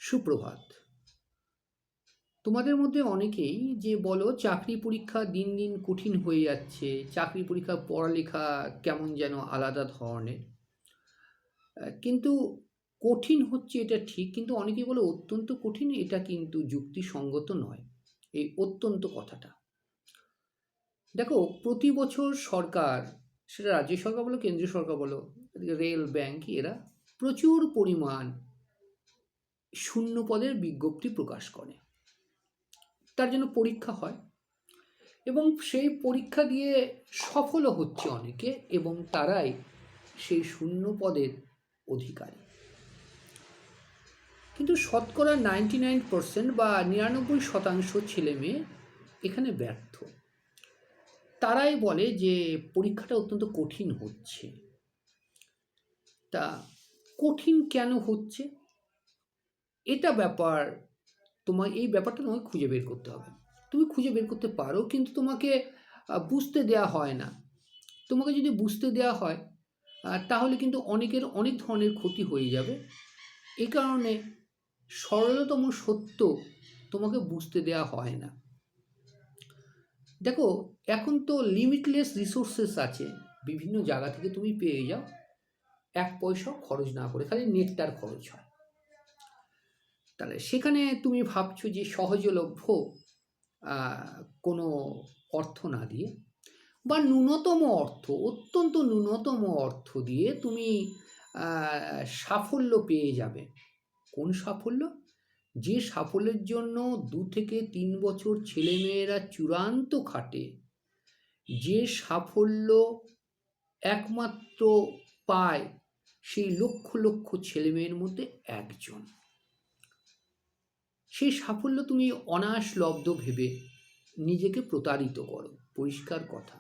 সুপ্রভাত। তোমাদের মধ্যে অনেকেই যে বলো চাকরি পরীক্ষা দিন দিন কঠিন হয়ে যাচ্ছে, চাকরি পরীক্ষা পড়ালেখা কেমন যেন আলাদা ধরনের। কিন্তু কঠিন হচ্ছে এটা ঠিক, কিন্তু অনেকেই বলে অত্যন্ত কঠিন, এটা কিন্তু যুক্তিসঙ্গত নয় এই অত্যন্ত কথাটা। দেখো, প্রতি বছর সরকার, সেটা রাজ্য সরকার বলো কেন্দ্রীয় সরকার বলো, রেল, ব্যাংক, এরা প্রচুর পরিমাণ শূন্য পদের বিজ্ঞপ্তি প্রকাশ করে। তার জন্য পরীক্ষা হয় এবং সেই পরীক্ষা দিয়ে সফলও হচ্ছে অনেকে, এবং তারাই সেই শূন্য পদের অধিকারী। কিন্তু শতকরা 99% বা 99% ছেলে মেয়ে এখানে ব্যর্থ। তারাই বলে যে পরীক্ষাটা অত্যন্ত কঠিন হচ্ছে। তা কঠিন কেন হচ্ছে, এটা ব্যাপার, এই ব্যাপারটা তোমাকে খুঁজে বের করতে হবে। তুমি খুঁজে বের করতে পারো, কিন্তু তোমাকে বুঝতে দেয়া হয় না। তোমাকে যদি বুঝতে দেওয়া হয় তাহলে কিন্তু অনেকের অনেক ধরনের ক্ষতি হয়ে যাবে। এই কারণে সরলতম সত্য তোমাকে বুঝতে দেওয়া হয় না। দেখো, এখন তো লিমিটলেস রিসোর্সেস আছে, বিভিন্ন জায়গা থেকে তুমি পেয়ে যাও, এক পয়সাও খরচ না করে, খালি নেটটার খরচ হয়। তাহলে সেখানে তুমি ভাবছো যে সহজলভ্য কোনো অর্থ না দিয়ে, বা ন্যূনতম অর্থ, অত্যন্ত ন্যূনতম অর্থ দিয়ে তুমি সাফল্য পেয়ে যাবে। কোন সাফল্য? যে সাফল্যের জন্য 2 থেকে 3 বছর ছেলেমেয়েরা চূড়ান্ত খাটে, যে সাফল্য একমাত্র পায় সেই লক্ষ লক্ষ ছেলেমেয়ের মধ্যে একজন, সেই সাফল্য তুমি অনায়াস লব্ধ ভেবে নিজেকে প্রতারিত করো, পরিষ্কার কথা।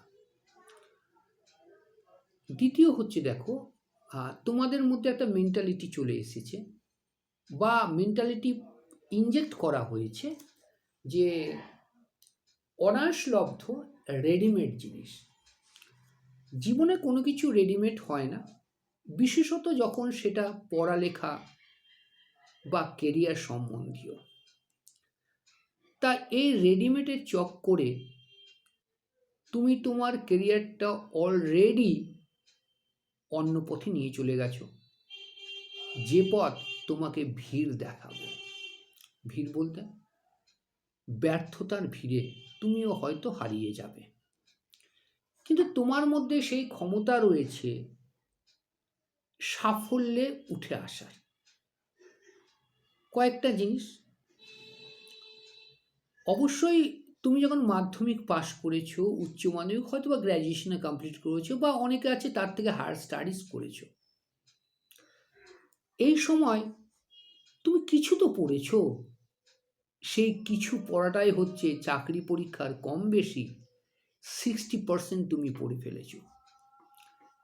দ্বিতীয় হচ্ছে, দেখো, তোমাদের মধ্যে একটা মেন্টালিটি চলে এসেছে, বা মেন্টালিটি ইনজেক্ট করা হয়েছে যে অনায়াসলব্ধ রেডিমেড জিনিস। জীবনে কোনো কিছু রেডিমেড হয় না, বিশেষত যখন সেটা পড়ালেখা বা কেরিয়ার সম্বন্ধীয়। তা এই রেডিমেডের চক্করে তুমি তোমার কেরিয়ারটা অলরেডি অন্য পথে নিয়ে চলে গেছো, যে পথ তোমাকে ভিড় দেখাবে। ভিড় বলতে ব্যর্থতার ভিড়ে তুমিও হয়তো হারিয়ে যাবে। কিন্তু তোমার মধ্যে সেই ক্ষমতা রয়েছে সাফল্যে উঠে আসার। কয়েকটা জিনিস, অবশ্যই তুমি যখন মাধ্যমিক পাশ করেছো, উচ্চ মাধ্যমিক হয়তো বা গ্র্যাজুয়েশনে কমপ্লিট করেছো, বা অনেকে আছে তার থেকে হায়ার স্টাডিজ করেছো, এই সময় তুমি কিছু তো পড়েছো। সেই কিছু পড়াটাই হচ্ছে চাকরি পরীক্ষার কম বেশি 60% তুমি পড়ে ফেলেছো।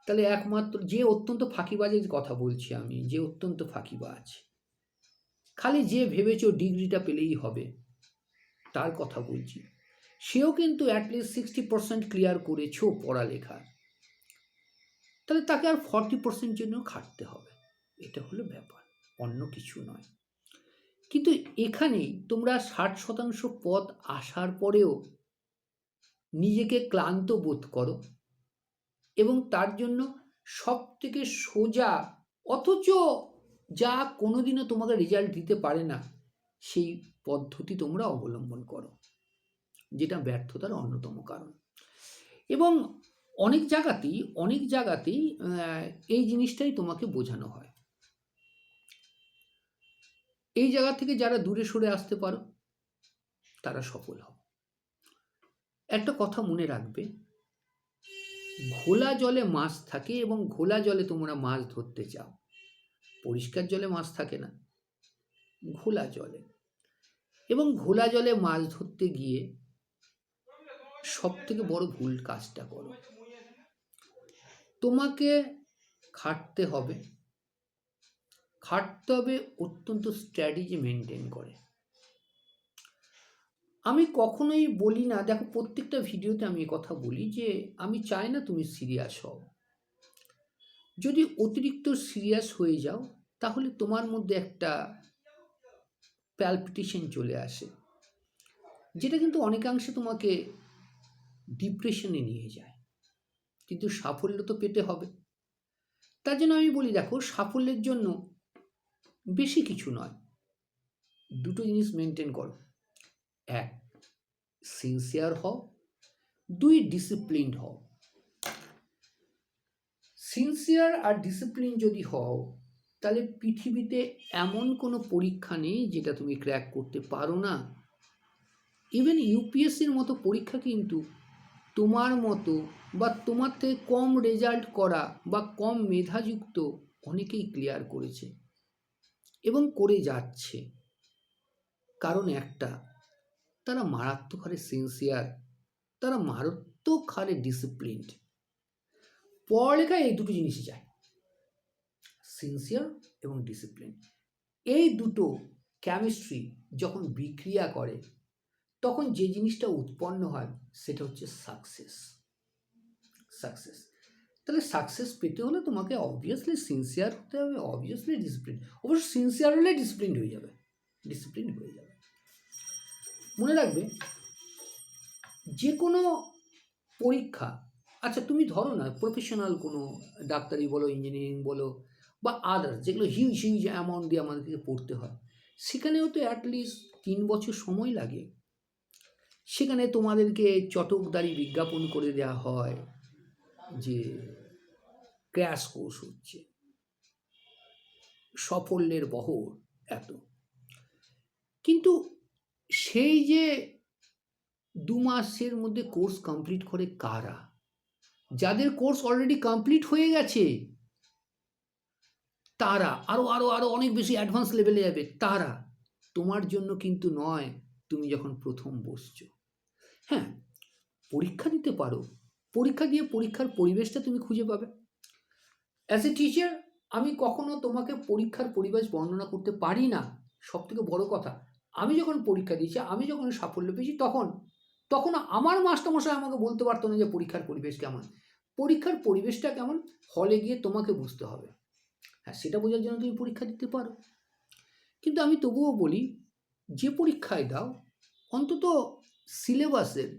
তাহলে একমাত্র যে অত্যন্ত ফাঁকিবাজের কথা বলছি আমি, যে অত্যন্ত ফাঁকিবাজ, খালি যে ভেবেছো ডিগ্রিটা পেলেই হবে তার কথা বলছি, সেও কিন্তু অ্যাটলিস্ট 60% ক্লিয়ার করেছো পড়ালেখা। তাহলে তাকে আর 40% জন্য খাটতে হবে। এটা হলো ব্যাপার, অন্য কিছু নয়। কিন্তু এখানেই তোমরা 60% পদ আসার পরেও নিজেকে ক্লান্ত বোধ করো, এবং তার জন্য সব থেকে সোজা, অথচ যা কোনোদিনও তোমাকে রেজাল্ট দিতে পারে না, সেই পদ্ধতি তোমরা অবলম্বন করো, যেটা ব্যর্থতার অন্যতম কারণ। এবং অনেক জায়গাতেই এই জিনিসটাই তোমাকে বোঝানো হয়। এই জায়গা থেকে যারা দূরে সরে আসতে পারো তারা সফল হও। একটা কথা মনে রাখবে, ঘোলা জলে মাছ থাকে, এবং ঘোলা জলে তোমরা মাছ ধরতে চাও, পরিষ্কার জলে মাছ থাকে না, ঘোলা জলে। এবং ঘোলা জলে মাছ ধরতে গিয়ে সব থেকে বড় ভুল কাজটা করো। তোমাকে খাটতে হবে, অত্যন্ত স্ট্র্যাটেজি মেনটেন করে। আমি কখনোই বলি না, দেখো প্রত্যেকটা ভিডিওতে আমি কথা বলি যে আমি চাই না তুমি সিরিয়াস হও। যদি অতিরিক্ত সিরিয়াস হয়ে যাও তাহলে তোমার মধ্যে একটা প্যালপিটেশন চলে আসে, যেটা কিন্তু অনেকাংশে তোমাকে ডিপ্রেশনে নিয়ে যায়। কিন্তু সাফল্য তো পেতে হবে। তার জন্য আমি বলি, দেখো, সাফল্যের জন্য বেশি কিছু নয়, দুটো জিনিস মেনটেন করো। এক, সিনসিয়ার হও। দুই, ডিসিপ্লিনড হও। সিনসিয়ার আর ডিসিপ্লিন যদি হও, তাহলে পৃথিবীতে এমন কোনো পরীক্ষা নেই যেটা তুমি ক্র্যাক করতে পারো না। ইভেন ইউপিএসসির মতো পরীক্ষা কিন্তু তোমার মতো বা তোমার থেকে কম রেজাল্ট করা বা কম মেধাযুক্ত অনেকেই ক্লিয়ার করেছে এবং করে যাচ্ছে। কারণ একটা, তারা মারাত্মক হারে সিনসিয়ার, তারা মারাত্মক হারে ডিসিপ্লিনড। পড়ালেখায় এই দুটো জিনিসই চাই, সিনসিয়ার এবং ডিসিপ্লিন। এই দুটো কেমিস্ট্রি যখন বিক্রিয়া করে, তখন যে জিনিসটা উৎপন্ন হয় সেটা হচ্ছে সাকসেস। সাকসেস। তাহলে সাকসেস পেতে হলে তোমাকে অবভিয়াসলি সিনসিয়ার হতে হবে, অবভিয়াসলি ডিসিপ্লিন। অবশ্য সিনসিয়ার হলে ডিসিপ্লিন হয়ে যাবে, ডিসিপ্লিন হয়ে যাবে। মনে রাখবে, যে কোনো পরীক্ষা, আচ্ছা তুমি ধরো না প্রফেশনাল কোনো ডাক্তারি বলো, ইঞ্জিনিয়ারিং বলো বা আদার্স, যেগুলো হিউজ হিউজ অ্যামাউন্ট দিয়ে আমাদেরকে পড়তে হয়, সেখানেও তো অ্যাটলিস্ট 3 বছর সময় লাগে। সেখানে তোমাদেরকে চটকদারি বিজ্ঞাপন করে দেওয়া হয় যে ক্র্যাশ কোর্স হচ্ছে, সাফল্যের বহর এত। কিন্তু সেই যে 2 মাসের মধ্যে কোর্স কমপ্লিট করে কারা? যাদের কোর্স অলরেডি কমপ্লিট হয়ে গেছে, তারা আরো আরো আরো অনেক বেশি অ্যাডভান্স লেভেলে যাবে। তারা তোমার জন্য কিন্তু নয়, তুমি যখন প্রথম বসছো। হ্যাঁ, পরীক্ষা দিতে পারো, পরীক্ষা দিয়ে পরীক্ষার পরিবেশটা তুমি খুঁজে পাবে। অ্যাজ এ টিচার আমি কখনো তোমাকে পরীক্ষার পরিবেশ বর্ণনা করতে পারি না। সব থেকে বড় কথা, আমি যখন পরীক্ষা দিয়েছি, আমি যখন সাফল্য পেয়েছি, তখন তখন আমার মাস্টারমশাই আমাকে বলতে পারতো না যে পরীক্ষার পরিবেশ কেমন। পরীক্ষার পরিবেশটা কেমন হলে গিয়ে তোমাকে বুঝতে হবে। হ্যাঁ, সেটা বোঝার জন্য তুমি পরীক্ষা দিতে পারো। কিন্তু আমি তবুও বলি, যে পরীক্ষায় দাও, অন্তত সিলেবাসের,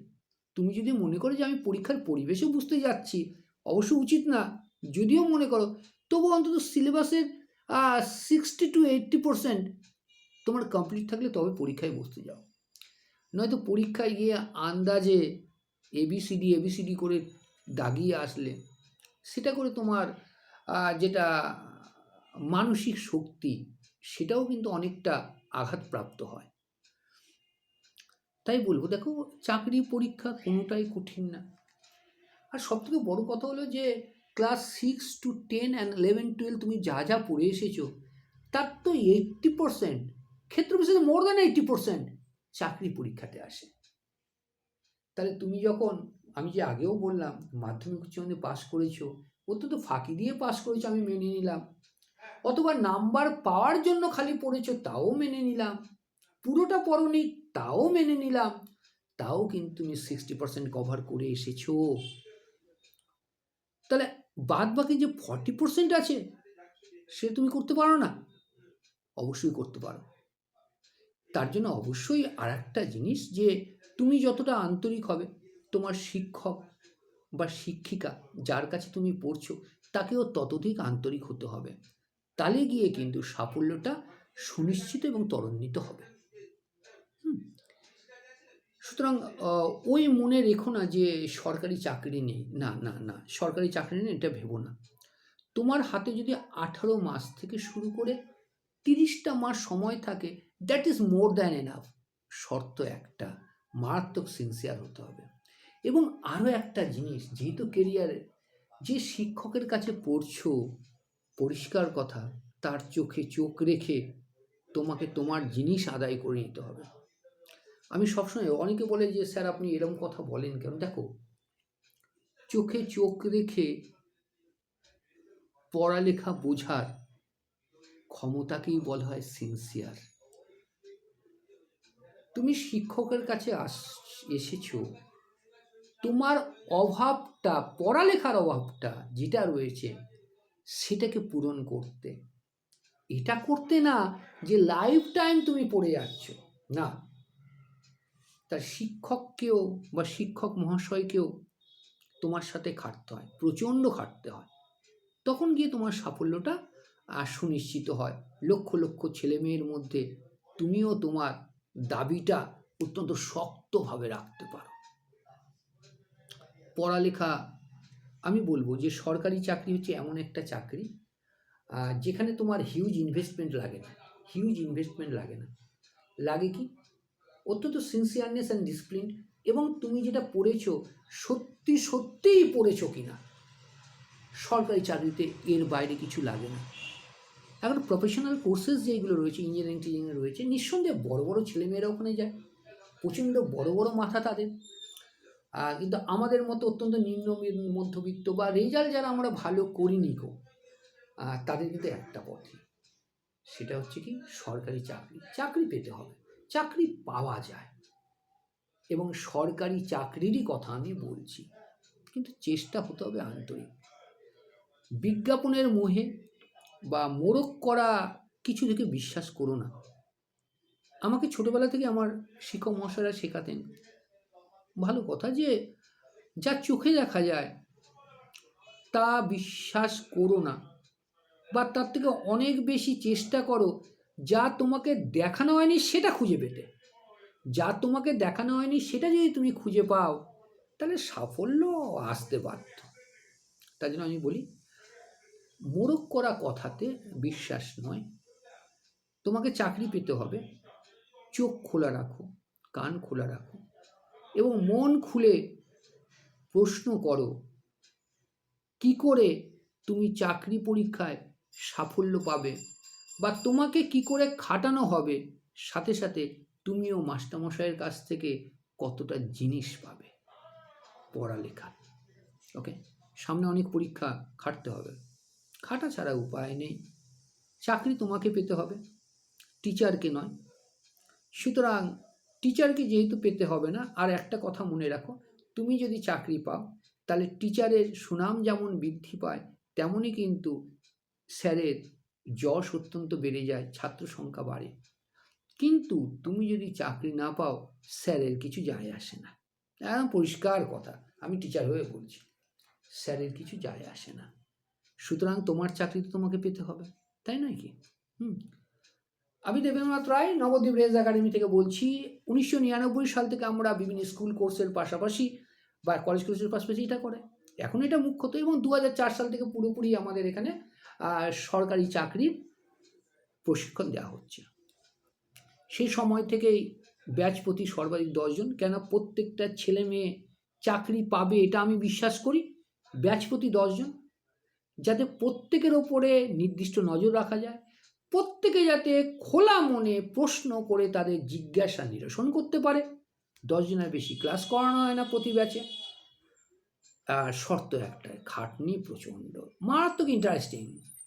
তুমি যদি মনে করো যে আমি পরীক্ষার পরিবেশও বুঝতে যাচ্ছি, অবশ্য উচিত না, যদিও মনে করো, তবু অন্তত সিলেবাসের 60 to 80% তোমার কমপ্লিট থাকলে তবে পরীক্ষায় বসতে যাও। নয়তো পরীক্ষায় গিয়ে আন্দাজে এবিসিডি এবিসিডি করে দাগিয়ে আসলে, সেটা করে তোমার যেটা মানসিক শক্তি, সেটাও কিন্তু অনেকটা আঘাতপ্রাপ্ত হয়। তাই বলবো, দেখো, চাকরি পরীক্ষা কোনোটাই কঠিন না। আর সবথেকে বড় কথা হলো যে ক্লাস 6 to 10 and 11 12 তুমি যা যা পড়ে এসেছো, তার তো 80%, ক্ষেত্র বিশেষে মোর দ্যান 80% চাকরি পরীক্ষাতে আসে। তাহলে তুমি যখন, আমি যে আগেও বললাম, মাধ্যমিক উচ্চ মাধ্যমিক পাস করেছো, অন্তত ফাঁকি দিয়ে পাস করেছো, আমি মেনে নিলাম। অথবা নাম্বার পাওয়ার জন্য খালি পড়েছো, তাও মেনে নিলাম। পুরোটা পড়োনি, তাও মেনে নিলাম। তাও কিন্তু তুমি 60% কভার করে এসেছো। তাহলে বাদ বাকি যে 40% আছে, সে তুমি করতে পারো না? অবশ্যই করতে পারো। তার জন্য অবশ্যই আর একটা জিনিস, যে তুমি যতটা আন্তরিক হবে, তোমার শিক্ষক বা শিক্ষিকা যার কাছে তুমি পড়ছো, তাকেও ততোধিক আন্তরিক হতে হবে। তাহলে গিয়ে কিন্তু সাফল্যটা সুনিশ্চিত এবং ত্বরান্বিত হবে। সুতরাং ওই মনে রেখো না যে সরকারি চাকরি নেই। না না না, সরকারি চাকরি নেই এটা ভেবো না। তোমার হাতে যদি 18 মাস থেকে শুরু করে 30টা মাস সময় থাকে, that is more than enough. শর্ত একটা, মারাত্মক সিনসিয়ার হতে হবে। এবং আরও একটা জিনিস, যেহেতু কেরিয়ারে, যে শিক্ষকের কাছে পড়ছো, পরিষ্কার কথা, তার চোখে চোখ রেখে তোমাকে তোমার জিনিস আদায় করে নিতে হবে। আমি সবসময়, অনেকে বলে যে স্যার আপনি এরকম কথা বলেন কেন? দেখো, চোখে চোখ রেখে পড়ালেখা বোঝার ক্ষমতাকেই বলা হয় সিনসিয়ার। তুমি শিক্ষকের কাছে এসেছো তোমার অভাবটা, পড়ালেখার অভাবটা যেটা রয়েছে, সেটাকে পূরণ করতে। এটা করতে না যে লাইফ টাইম তুমি পড়ে যাচ্ছ, না, তার শিক্ষককেও বা শিক্ষক মহাশয়কেও তোমার সাথে খাটতে হয়, প্রচণ্ড খাটতে হয়, তখন গিয়ে তোমার সাফল্যটা সুনিশ্চিত হয়। লক্ষ লক্ষ ছেলেমেয়ের মধ্যে তুমিও তোমার দাবিটা অত্যন্ত শক্তভাবে রাখতে পারো। পড়ালেখা, আমি বলবো যে সরকারি চাকরি হচ্ছে এমন একটা চাকরি যেখানে তোমার হিউজ ইনভেস্টমেন্ট লাগে না, লাগে কি অত্যন্ত সিনসিয়ারনেস অ্যান্ড ডিসিপ্লিন, এবং তুমি যেটা পড়েছো সত্যি সত্যিই পড়েছো কিনা। সরকারি চাকরিতে এর বাইরে কিছু লাগে না। এখন প্রফেশনাল কোর্সেস যেগুলো রয়েছে, ইঞ্জিনিয়ারিং রয়েছে, নিঃসন্দেহে বড় বড় ছেলেমেয়েরা ওখানে যায়, প্রচণ্ড বড় বড় মাথা তাদের। কিন্তু আমাদের মতো অত্যন্ত নিম্ন মধ্যবিত্ত বা রেজাল্ট যারা আমরা ভালো করিনি গো, তাদের কিন্তু একটা পথে, সেটা হচ্ছে কি সরকারি চাকরি। চাকরি পেতে হবে, চাকরি পাওয়া যায়, এবং সরকারি চাকরিরই কথা আমি বলছি, কিন্তু চেষ্টা হতে হবে আন্তরিক। বিজ্ঞাপনের মোহে বা মোড়ক করা কিছু থেকে বিশ্বাস করো না। আমাকে ছোটবেলা থেকে আমার শিক্ষক মহাশয়রা শেখাতেন ভালো কথা, যে যা চোখে দেখা যায় তা বিশ্বাস করো না, বা তার থেকে অনেক বেশি চেষ্টা করো যা তোমাকে দেখানো হয়নি সেটা খুঁজে পেতে। যা তোমাকে দেখানো হয়নি সেটা যদি তুমি খুঁজে পাও, তাহলে সাফল্য আসতে বাধ্য। তার জন্য আমি বলি, মোড়ক করা কথাতে বিশ্বাস নয়। তোমাকে চাকরি পেতে হবে, চোখ খোলা রাখো, কান খোলা রাখো, এবং মন খুলে প্রশ্ন করো কি করে তুমি চাকরি পরীক্ষায় সাফল্য পাবে, বা তোমাকে কি করে খাটানো হবে, সাথে সাথে তুমিও মাস্টারমশাইয়ের কাছ থেকে কতটা জিনিস পাবে পড়ালেখা। ওকে, সামনে অনেক পরীক্ষা, খাটতে হবে, খাটা ছাড়া উপায় নেই। চাকরি তোমাকে পেতে হবে, টিচারকে নয়। সুতরাং টিচারকে যেহেতু পেতে হবে না, আর একটা কথা মনে রাখো, তুমি যদি চাকরি পাও তাহলে টিচারের সুনাম যেমন বৃদ্ধি পায়, তেমনই কিন্তু স্যারের যশ অত্যন্ত বেড়ে যায়, ছাত্র সংখ্যা বাড়ে। কিন্তু তুমি যদি চাকরি না পাও, স্যারের কিছু যায় আসে না। একদম পরিষ্কার কথা, আমি টিচার হয়ে বলছি, স্যারের কিছু যায় আসে না। সুতরাং তোমার চাকরি তো তোমাকে পেতে হবে, তাই নয় কি? আমি দেবেন্দ্রনাথ রায়, নবদ্বীপ রেজ একাডেমি থেকে বলছি। 1999 সাল থেকে আমরা বিভিন্ন স্কুল কোর্সের পাশাপাশি বা কলেজ কোর্সের পাশাপাশি এটা করে, এখন এটা মুখ্যত, এবং 2004 সাল থেকে পুরোপুরি আমাদের এখানে সরকারি চাকরির প্রশিক্ষণ দেওয়া হচ্ছে। সেই সময় থেকেই ব্যাচ প্রতি সর্বাধিক 10 জন, কেন প্রত্যেকটা ছেলে মেয়ে চাকরি পাবে এটা আমি বিশ্বাস করি। ব্যাচ প্রতি 10 জন, যাতে প্রত্যেকের ওপরে নির্দিষ্ট নজর রাখা যায়, প্রত্যেকে যাতে খোলা মনে প্রশ্ন করে তাদের জিজ্ঞাসা নিরসন করতে পারে। 10 জনের বেশি ক্লাস করানো হয় না প্রতি ব্যাচে। আর শর্ত একটাই, খাটনি প্রচণ্ড, মারাত্মক ইন্টারেস্টিং,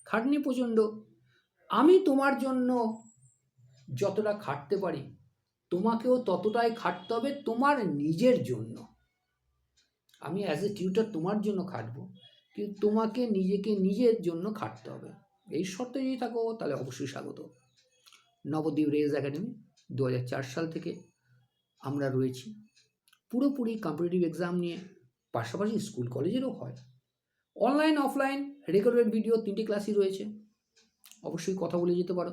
খাটনি প্রচণ্ড। আমি তোমার জন্য যতটা খাটতে পারি, তোমাকেও ততটাই খাটতে হবে তোমার নিজের জন্য। আমি অ্যাজ এ টিউটর তোমার জন্য খাটবো, কিন্তু তোমাকে নিজেকে নিজের জন্য খাটতে হবে। এই শর্তে যদি থাকো তাহলে অবশ্যই স্বাগত। নবদ্বীপ রেজ একাডেমি 2004 সাল থেকে আমরা রয়েছি, পুরোপুরি কম্পিটিটিভ এক্সাম নিয়ে, পাশাপাশি স্কুল কলেজেরও হয়। অনলাইন অফলাইন রেকর্ডেড ভিডিও 3টে ক্লাসই রয়েছে, অবশ্যই কথা বলে যেতে পারো,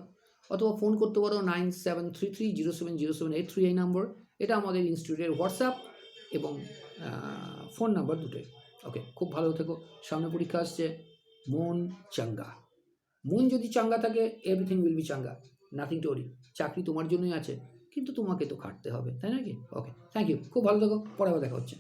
অথবা ফোন করতে পারো 9733070783 এই নম্বর। এটা আমাদের ইনস্টিটিউটের হোয়াটসঅ্যাপ এবং ফোন নাম্বার দুটোই। ওকে, খুব ভালো থেকো। সামনে পরীক্ষা আসছে, মন চাঙ্গা। মন যদি চাঙ্গা থাকে, এভরিথিং উইল বি চাঙ্গা, নাথিং টু ওয়ারি। চাকরি তোমার জন্যই আছে, কিন্তু তোমাকে তো খাটতে হবে, তাই নাকি? ওকে, থ্যাংক ইউ, খুব ভালো থেকো, পরে আবার দেখা হচ্ছে।